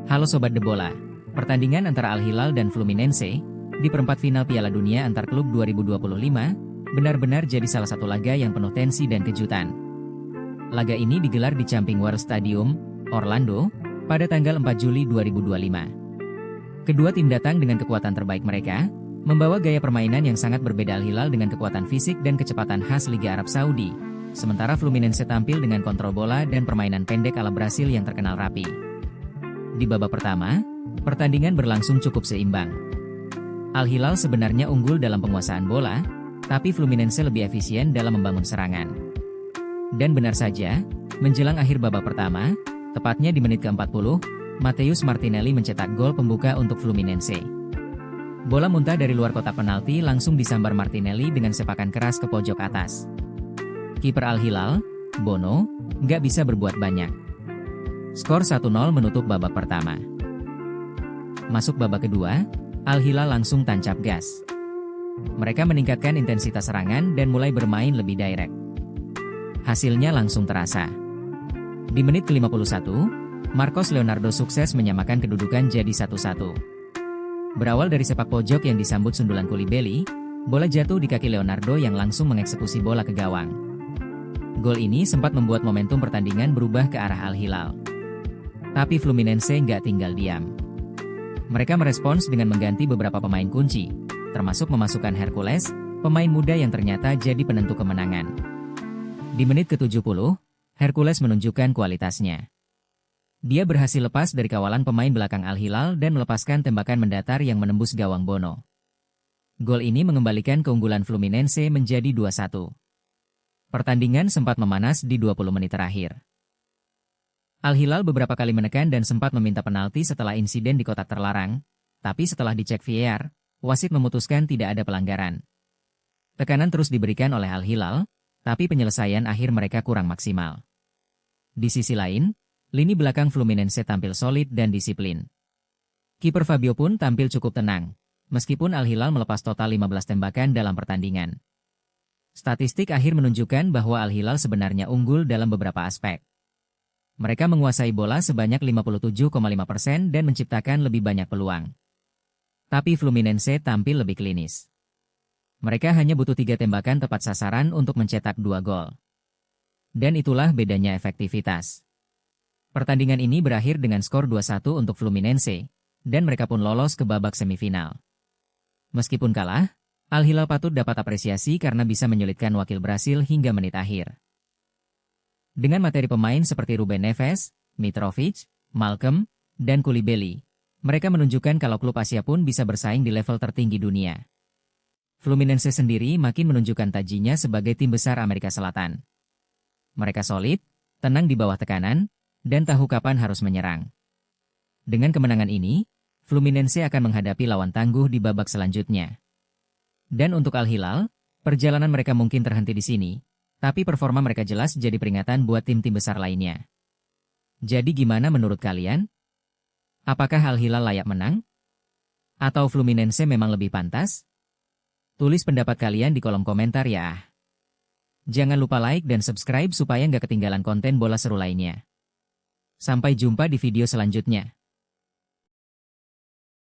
Halo Sobat The Bola, pertandingan antara Al Hilal dan Fluminense di perempat final Piala Dunia antar klub 2025 benar-benar jadi salah satu laga yang penuh tensi dan kejutan. Laga ini digelar di Camping World Stadium, Orlando, pada tanggal 4 Juli 2025. Kedua tim datang dengan kekuatan terbaik mereka, membawa gaya permainan yang sangat berbeda. Al Hilal dengan kekuatan fisik dan kecepatan khas Liga Arab Saudi, sementara Fluminense tampil dengan kontrol bola dan permainan pendek ala Brasil yang terkenal rapi. Di babak pertama, pertandingan berlangsung cukup seimbang. Al Hilal sebenarnya unggul dalam penguasaan bola, tapi Fluminense lebih efisien dalam membangun serangan. Dan benar saja, menjelang akhir babak pertama, tepatnya di menit ke-40, Matheus Martinelli mencetak gol pembuka untuk Fluminense. Bola muntah dari luar kotak penalti langsung disambar Martinelli dengan sepakan keras ke pojok atas. Kiper Al Hilal, Bono, nggak bisa berbuat banyak. Skor 1-0 menutup babak pertama. Masuk babak kedua, Al Hilal langsung tancap gas. Mereka meningkatkan intensitas serangan dan mulai bermain lebih direct. Hasilnya langsung terasa. Di menit ke-51, Marcos Leonardo sukses menyamakan kedudukan jadi 1-1. Berawal dari sepak pojok yang disambut sundulan Koulibaly, bola jatuh di kaki Leonardo yang langsung mengeksekusi bola ke gawang. Gol ini sempat membuat momentum pertandingan berubah ke arah Al Hilal. Tapi Fluminense nggak tinggal diam. Mereka merespons dengan mengganti beberapa pemain kunci, termasuk memasukkan Hercules, pemain muda yang ternyata jadi penentu kemenangan. Di menit ke-70, Hercules menunjukkan kualitasnya. Dia berhasil lepas dari kawalan pemain belakang Al Hilal dan melepaskan tembakan mendatar yang menembus gawang Bono. Gol ini mengembalikan keunggulan Fluminense menjadi 2-1. Pertandingan sempat memanas di 20 menit terakhir. Al Hilal beberapa kali menekan dan sempat meminta penalti setelah insiden di kotak terlarang, tapi setelah dicek VAR, wasit memutuskan tidak ada pelanggaran. Tekanan terus diberikan oleh Al Hilal, tapi penyelesaian akhir mereka kurang maksimal. Di sisi lain, lini belakang Fluminense tampil solid dan disiplin. Kiper Fabio pun tampil cukup tenang, meskipun Al Hilal melepas total 15 tembakan dalam pertandingan. Statistik akhir menunjukkan bahwa Al Hilal sebenarnya unggul dalam beberapa aspek. Mereka menguasai bola sebanyak 57,5% dan menciptakan lebih banyak peluang. Tapi Fluminense tampil lebih klinis. Mereka hanya butuh 3 tembakan tepat sasaran untuk mencetak 2 gol. Dan itulah bedanya efektivitas. Pertandingan ini berakhir dengan skor 2-1 untuk Fluminense, dan mereka pun lolos ke babak semifinal. Meskipun kalah, Al Hilal patut dapat apresiasi karena bisa menyulitkan wakil Brasil hingga menit akhir. Dengan materi pemain seperti Ruben Neves, Mitrovic, Malcolm, dan Koulibaly, mereka menunjukkan kalau klub Asia pun bisa bersaing di level tertinggi dunia. Fluminense sendiri makin menunjukkan tajinya sebagai tim besar Amerika Selatan. Mereka solid, tenang di bawah tekanan, dan tahu kapan harus menyerang. Dengan kemenangan ini, Fluminense akan menghadapi lawan tangguh di babak selanjutnya. Dan untuk Al Hilal, perjalanan mereka mungkin terhenti di sini, tapi performa mereka jelas jadi peringatan buat tim-tim besar lainnya. Jadi gimana menurut kalian? Apakah Al Hilal layak menang? Atau Fluminense memang lebih pantas? Tulis pendapat kalian di kolom komentar ya. Jangan lupa like dan subscribe supaya nggak ketinggalan konten bola seru lainnya. Sampai jumpa di video selanjutnya.